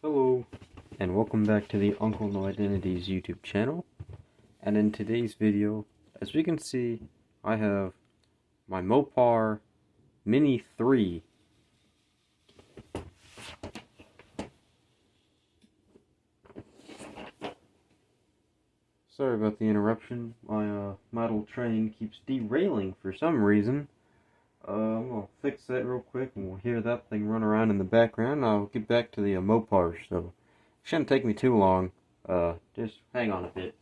Hello, and welcome back to the Uncle No Identities YouTube channel. And in today's video, as we can see, I have my Mopar Mini 3. Sorry about the interruption. My model train keeps derailing for some reason. I'm gonna fix that real quick, and we'll hear that thing run around in the background. I'll get back to the Mopar, so it shouldn't take me too long. Just hang on a bit.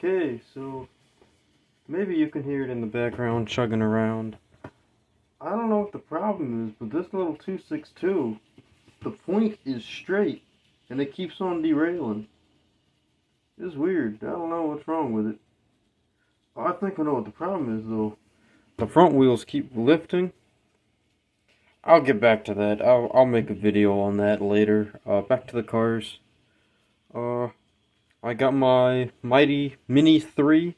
Okay, so maybe you can hear it in the background chugging around. I don't know what the problem is, but this little 262, the point is straight, and it keeps on derailing. It's weird. I don't know what's wrong with it. I think I know what the problem is, though. The front wheels keep lifting. I'll get back to that. I'll make a video on that later. Back to the cars. I got my Mighty Mini 3.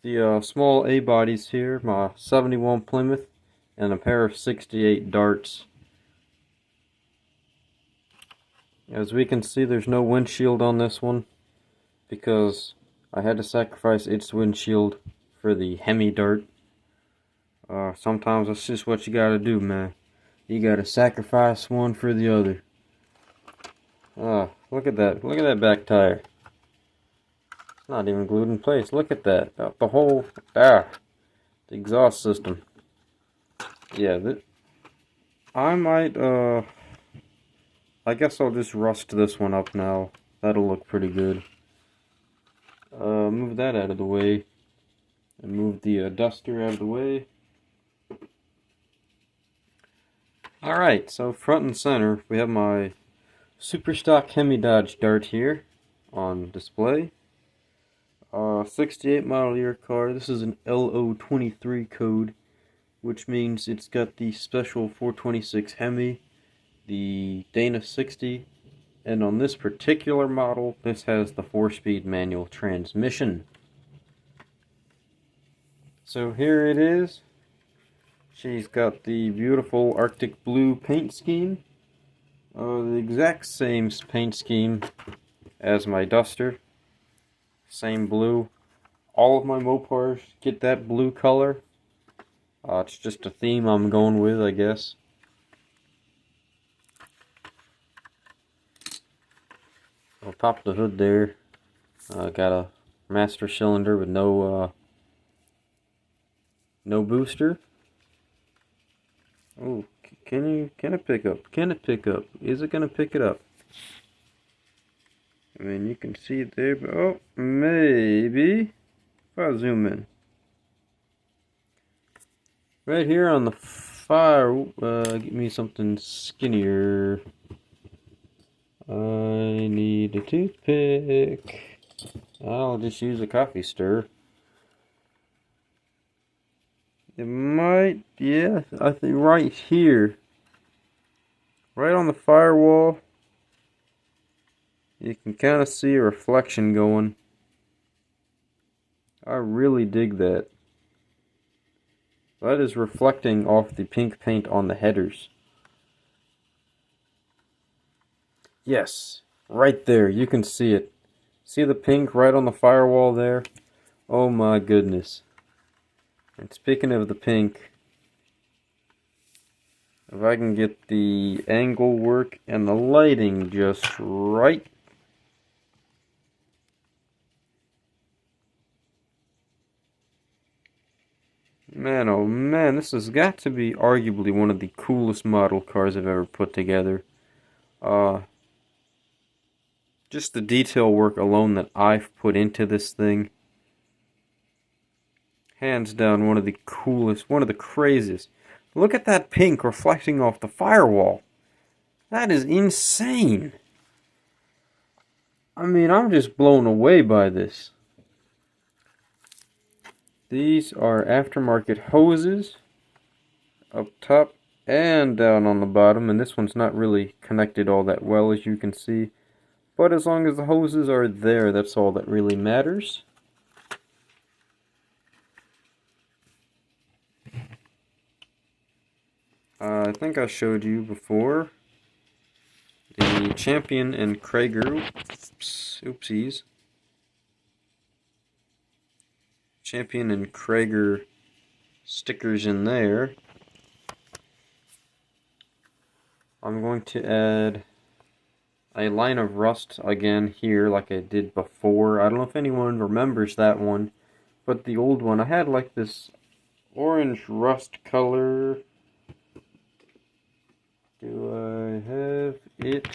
The small A bodies here. My 71 Plymouth. And a pair of 68 darts. As we can see, there's no windshield on this one because I had to sacrifice its windshield for the Hemi dart. Sometimes that's just what you gotta do, man. You gotta sacrifice one for the other. Look at that. Look at that back tire. It's not even glued in place. Look at that. The whole, the exhaust system. Yeah, I might, I guess I'll just rust this one up now. That'll look pretty good. Move that out of the way. And move the duster out of the way. Alright, so front and center, we have my super stock Hemi Dodge Dart here on display. 68 model year car. This is an LO23 code, which means it's got the special 426 Hemi, the Dana 60, and on this particular model, this has the 4-speed manual transmission. So here it is. She's got the beautiful Arctic blue paint scheme. The exact same paint scheme as my Duster. Same blue. All of my Mopars get that blue color. It's just a theme I'm going with, I guess. I'll pop the hood there. Got a master cylinder with no booster. Oh, can it pick up? Can it pick up? Is it gonna pick it up? I mean, you can see it there, but oh, maybe. If I zoom in. Right here on the fire, give me something skinnier. I need a toothpick. I'll just use a coffee stir. It might, yeah, I think right here. Right on the firewall. You can kind of see a reflection going. I really dig that. That is reflecting off the pink paint on the headers. Yes, right there, you can see it. See the pink right on the firewall there? Oh my goodness. And speaking of the pink, if I can get the angle work and the lighting just right. Man, oh man, this has got to be arguably one of the coolest model cars I've ever put together. Uh, just the detail work alone that I've put into this thing. Hands down, one of the coolest, one of the craziest. Look at that pink reflecting off the firewall. That is insane. I mean, I'm just blown away by this. These are aftermarket hoses up top and down on the bottom, and this one's not really connected all that well, as you can see. But as long as the hoses are there, that's all that really matters. I think I showed you before the Champion and Krager, oopsies. Champion and Krager stickers in there. I'm going to add a line of rust again here like I did before. I don't know if anyone remembers that one, but the old one, I had like this orange rust color. Do I have it?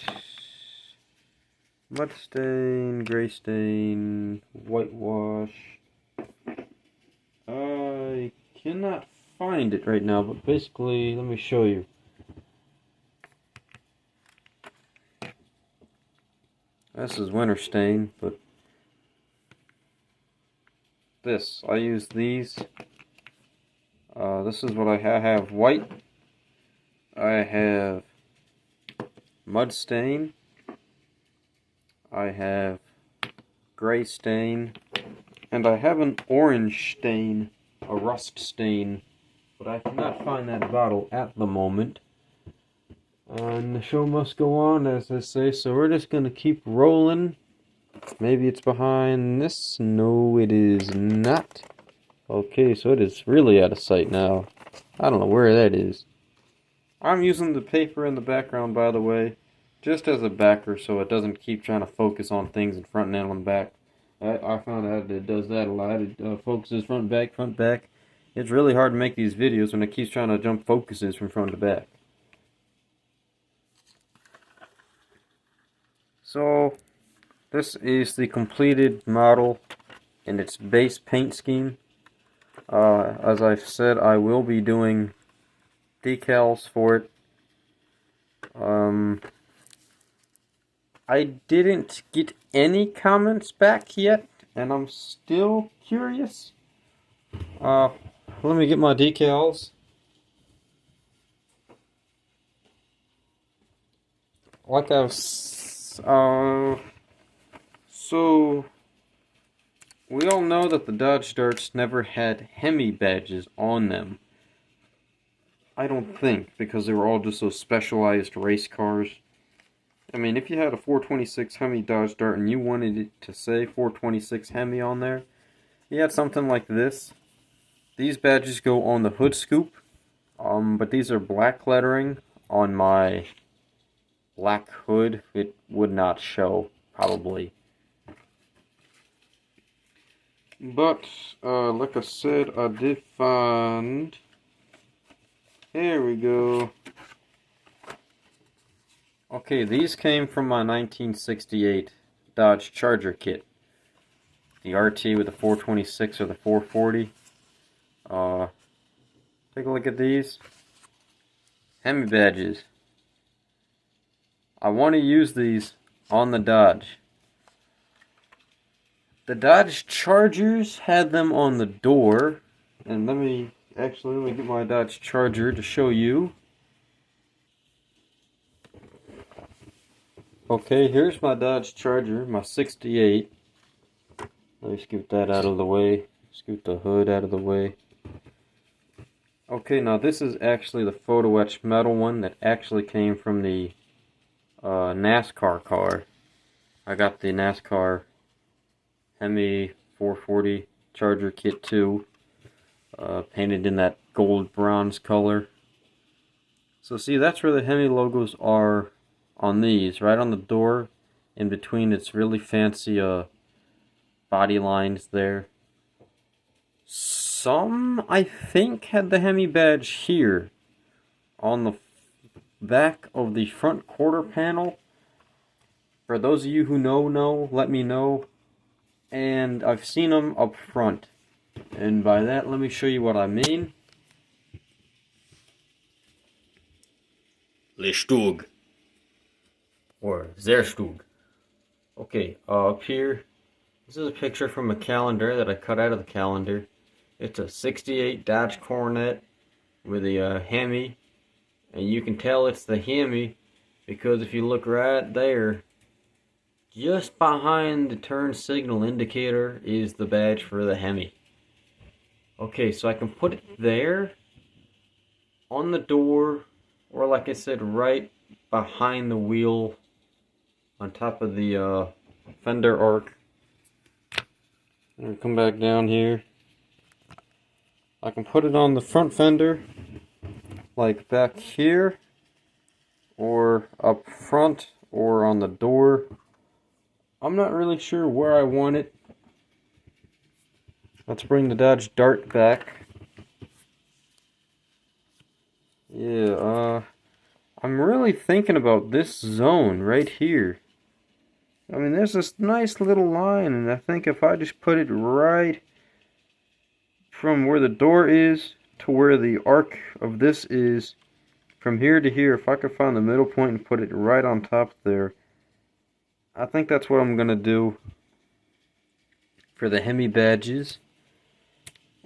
Mud stain, gray stain, whitewash. I cannot find it right now, but basically, let me show you. This is winter stain, but this, I use these. This is what I have white. I have mud stain. I have gray stain. And I have an orange stain, a rust stain, but I cannot find that bottle at the moment. And the show must go on, as I say, so we're just going to keep rolling. Maybe it's behind this. No, it is not. Okay, so it is really out of sight now. I don't know where that is. I'm using the paper in the background, by the way, just as a backer so it doesn't keep trying to focus on things in front and on back. I found out it does that a lot. It focuses front, back. It's really hard to make these videos when it keeps trying to jump focuses from front to back. So, this is the completed model in its base paint scheme. As I've said, I will be doing decals for it. I didn't get any comments back yet, and I'm still curious. Let me get my decals. Like I was, so we all know that the Dodge Darts never had Hemi badges on them. I don't think, because they were all just those specialized race cars. I mean, if you had a 426 Hemi Dodge Dart and you wanted it to say 426 Hemi on there, you had something like this. These badges go on the hood scoop, but these are black lettering on my black hood. It would not show, probably. But, like I said, I did find... Here we go. Okay, these came from my 1968 Dodge Charger kit. The RT with the 426 or the 440. Take a look at these. Hemi badges. I want to use these on the Dodge. The Dodge Chargers had them on the door. And let me get my Dodge Charger to show you. Okay, here's my Dodge Charger, my 68. Let me scoot that out of the way. Scoot the hood out of the way. Okay, now this is actually the photo etched metal one that actually came from the NASCAR car. I got the NASCAR Hemi 440 Charger Kit 2, painted in that gold bronze color. So see, that's where the Hemi logos are on these, right on the door, in between its really fancy body lines there. some, I think, had the Hemi badge here on the back of the front quarter panel. For those of you who know, let me know. And I've seen them up front. And by that, let me show you what I mean. Le Stug. Or Der Stug. Okay, up here, this is a picture from a calendar that I cut out of the calendar. It's a 68 Dodge Coronet with a Hemi. And you can tell it's the Hemi because if you look right there, just behind the turn signal indicator is the badge for the Hemi. Okay, so I can put it there, on the door, or like I said, right behind the wheel, on top of the fender arc. And come back down here. I can put it on the front fender, like back here, or up front, or on the door. I'm not really sure where I want it. Let's bring the Dodge Dart back. Yeah, I'm really thinking about this zone right here. I mean, there's this nice little line, and I think if I just put it right from where the door is to where the arc of this is, from here to here, if I could find the middle point and put it right on top there, I think that's what I'm going to do for the Hemi badges.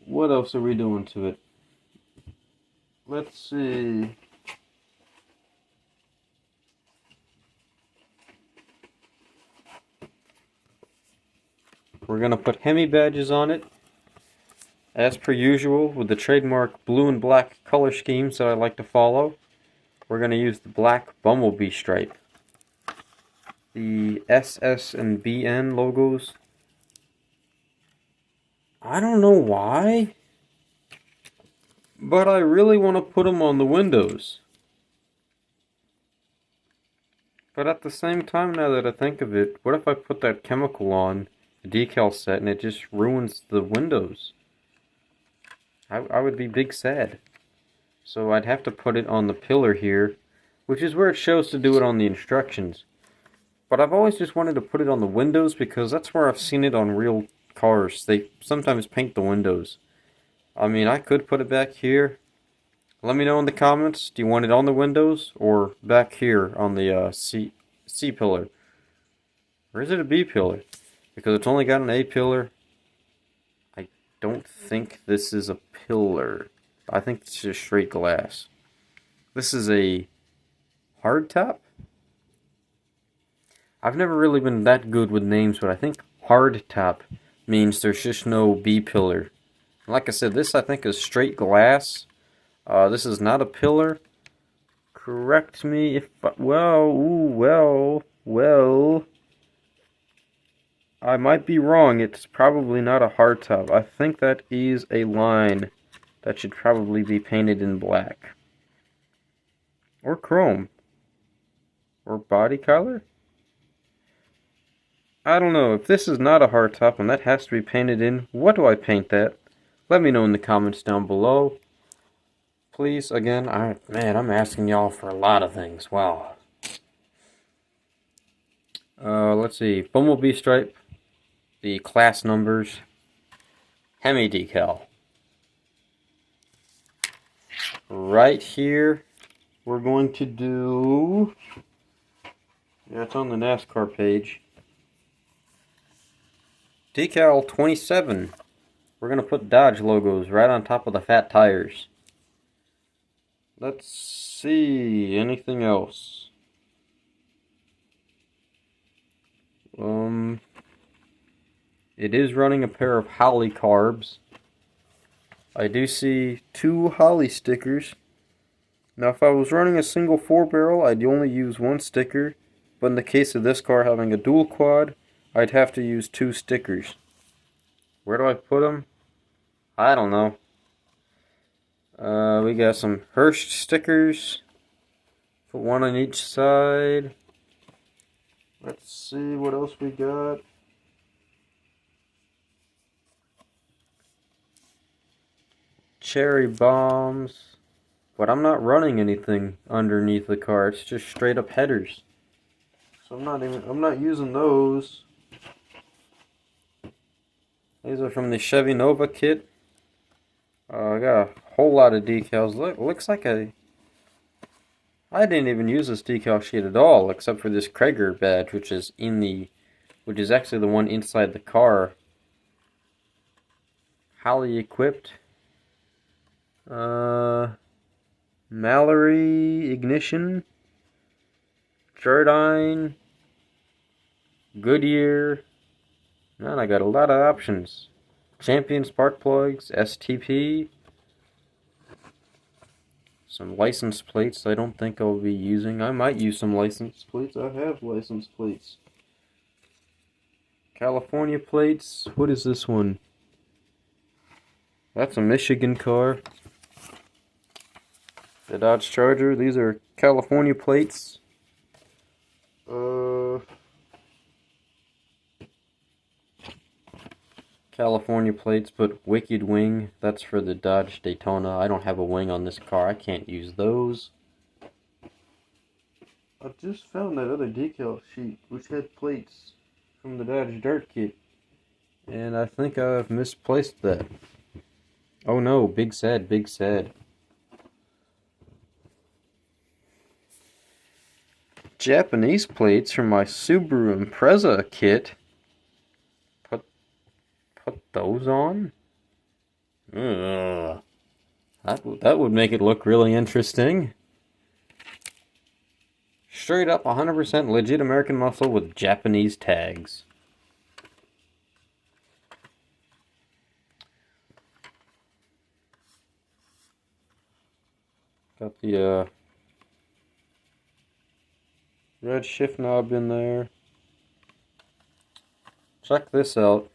What else are we doing to it? Let's see. We're going to put Hemi badges on it, as per usual, with the trademark blue and black color schemes that I like to follow. We're going to use the black bumblebee stripe. The SS and BN logos, I don't know why, but I really want to put them on the windows. But at the same time, now that I think of it, what if I put that chemical on the decal set and it just ruins the windows? I would be big sad. So I'd have to put it on the pillar here, which is where it shows to do it on the instructions. But I've always just wanted to put it on the windows because that's where I've seen it on real cars. They sometimes paint the windows. I mean, I could put it back here. Let me know in the comments. Do you want it on the windows or back here on the C pillar? Or is it a B pillar? Because it's only got an A pillar. I don't think this is a pillar. I think it's just straight glass. This is a hard top? I've never really been that good with names, but I think hard top means there's just no B pillar. Like I said, this I think is straight glass. This is not a pillar. Correct me if well. I might be wrong. It's probably not a hardtop. I think that is a line that should probably be painted in black. Or chrome. Or body color? I don't know. If this is not a hardtop and that has to be painted in, what do I paint that? Let me know in the comments down below. Please, again, I'm asking y'all for a lot of things. Wow. Let's see. Bumblebee stripe. The class numbers. Hemi decal. Right here, we're going to do... Yeah, it's on the NASCAR page. Decal 27. We're going to put Dodge logos right on top of the fat tires. Let's see, anything else? It is running a pair of Holley carbs. I do see 2 Holley stickers. Now if I was running a single 4-barrel, I'd only use 1 sticker. But in the case of this car having a dual quad, I'd have to use 2 stickers. Where do I put them? I don't know. We got some Hurst stickers. Put 1 on each side. Let's see what else we got. cherry bombs, but I'm not running anything underneath the car. It's just straight up headers. So I'm not using those. These are from the Chevy Nova kit. I got a whole lot of decals. Looks like I didn't even use this decal sheet at all, except for this Krager badge, which is actually the one inside the car. Highly equipped. Mallory ignition. Jardine. Goodyear. Man, I got a lot of options. Champion spark plugs, STP. Some license plates I don't think I'll be using. I might use some license plates. I have license plates. California plates. What is this one? That's a Michigan car. The Dodge Charger. These are California plates. California plates, but Wicked Wing, that's for the Dodge Daytona. I don't have a wing on this car. I can't use those. I just found that other decal sheet, which had plates from the Dodge Dirt kit. And I think I've misplaced that. Oh no, big sad, big sad. Japanese plates from my Subaru Impreza kit. Put those on? Ugh. That would make it look really interesting. Straight up 100% legit American muscle with Japanese tags. Got the red shift knob in there. Check this out.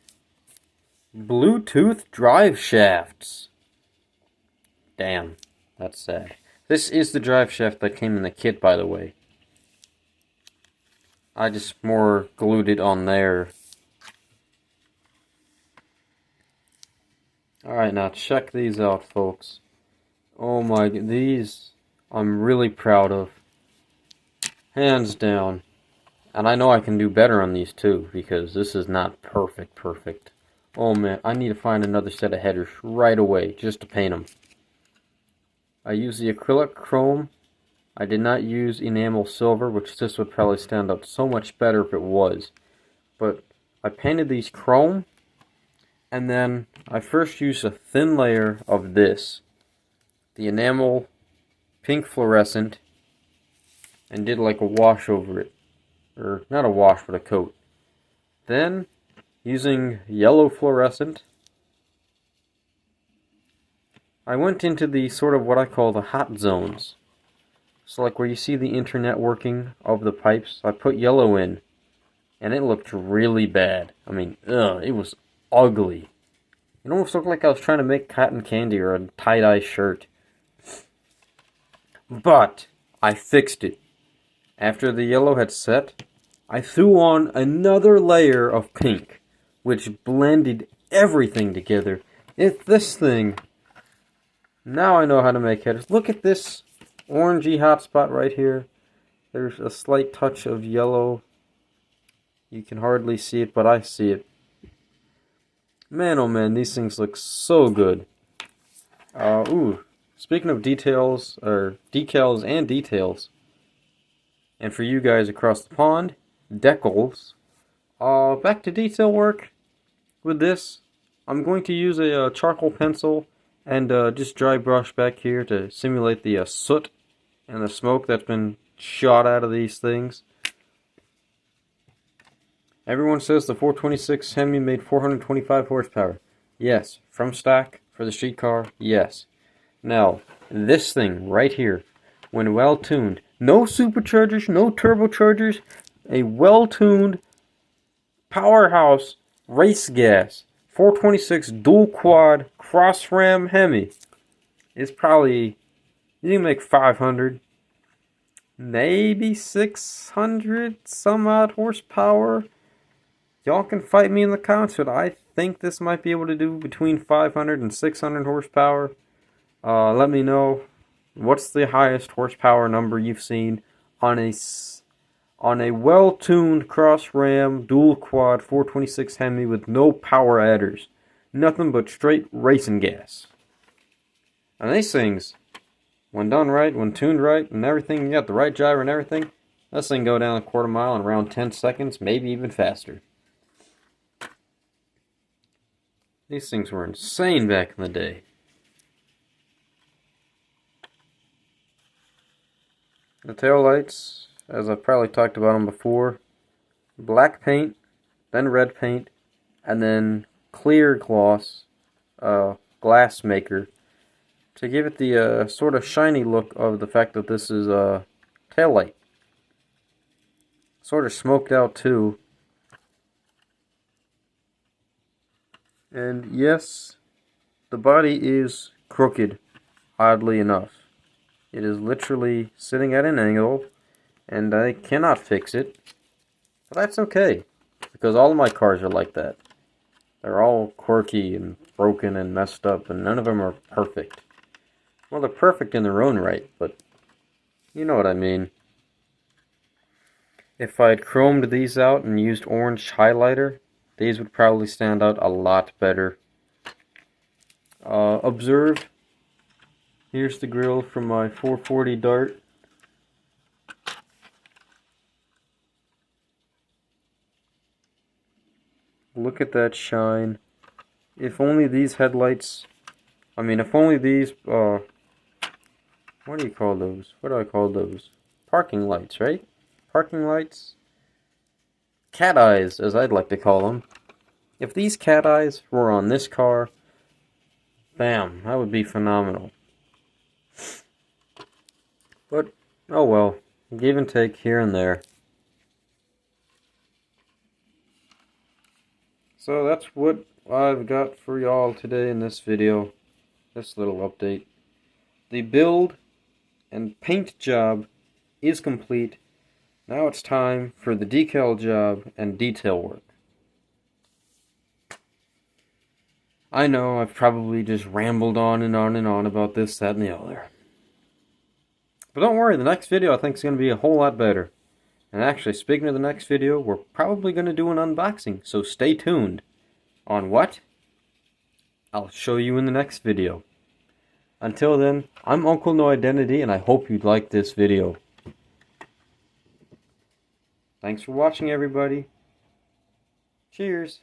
Bluetooth drive shafts. Damn, that's sad. This is the drive shaft that came in the kit, by the way. I just more glued it on there. Alright, now check these out, folks. Oh my, these I'm really proud of. Hands down. And I know I can do better on these too, because this is not perfect. Oh man, I need to find another set of headers right away, just to paint them. I used the acrylic chrome. I did not use enamel silver, which this would probably stand out so much better if it was. But I painted these chrome, and then I first used a thin layer of this, the enamel pink fluorescent, and did like a wash over it. Or not a wash, but a coat. Then, using yellow fluorescent, I went into the sort of what I call the hot zones. So like where you see the internetworking of the pipes, I put yellow in, and it looked really bad. I mean, it was ugly. It almost looked like I was trying to make cotton candy or a tie-dye shirt. But I fixed it. After the yellow had set, I threw on another layer of pink, which blended everything together. This thing, now I know how to make headers. Look at this orangey hot spot right here. There's a slight touch of yellow. You can hardly see it, but I see it. Man, oh man, these things look so good. Speaking of details, or decals and details, and for you guys across the pond, decals. Back to detail work with this. I'm going to use a charcoal pencil and just dry brush back here to simulate the soot and the smoke that's been shot out of these things. Everyone says the 426 Hemi made 425 horsepower. Yes. From stock for the street car, yes. Now, this thing right here, when well tuned, no superchargers, no turbochargers, a well-tuned powerhouse race gas 426 dual quad cross ram Hemi is probably, you can make 500, maybe 600 some odd horsepower. Y'all can fight me in the comments, but I think this might be able to do between 500 and 600 horsepower. Let me know what's the highest horsepower number you've seen on a well-tuned cross-ram dual quad 426 Hemi with no power adders. Nothing but straight racing gas. And these things, when done right, when tuned right and everything, you got the right driver and everything, this thing go down a quarter mile in around 10 seconds, maybe even faster. These things were insane back in the day. The taillights, as I've probably talked about them before, black paint, then red paint, and then clear gloss glass maker to give it the sort of shiny look of the fact that this is a taillight. Sort of smoked out too. And yes, the body is crooked, oddly enough. It is literally sitting at an angle, and I cannot fix it. But that's okay, because all of my cars are like that. They're all quirky and broken and messed up, and none of them are perfect. Well, they're perfect in their own right, but you know what I mean. If I'd chromed these out and used orange highlighter, these would probably stand out a lot better. Observe. Here's the grill from my 440 Dart. Look at that shine. If only these headlights, if only these, what do you call those? What do I call those? Parking lights, right? Parking lights? Cat eyes, as I'd like to call them. If these cat eyes were on this car, bam, that would be phenomenal. But, oh well, give and take here and there. So that's what I've got for y'all today in this video, this little update. The build and paint job is complete. Now it's time for the decal job and detail work. I know I've probably just rambled on and on and on about this, that, and the other. But don't worry, the next video I think is going to be a whole lot better. And actually, speaking of the next video, we're probably going to do an unboxing, so stay tuned. On what? I'll show you in the next video. Until then, I'm Uncle No Identity, and I hope you liked this video. Thanks for watching, everybody. Cheers.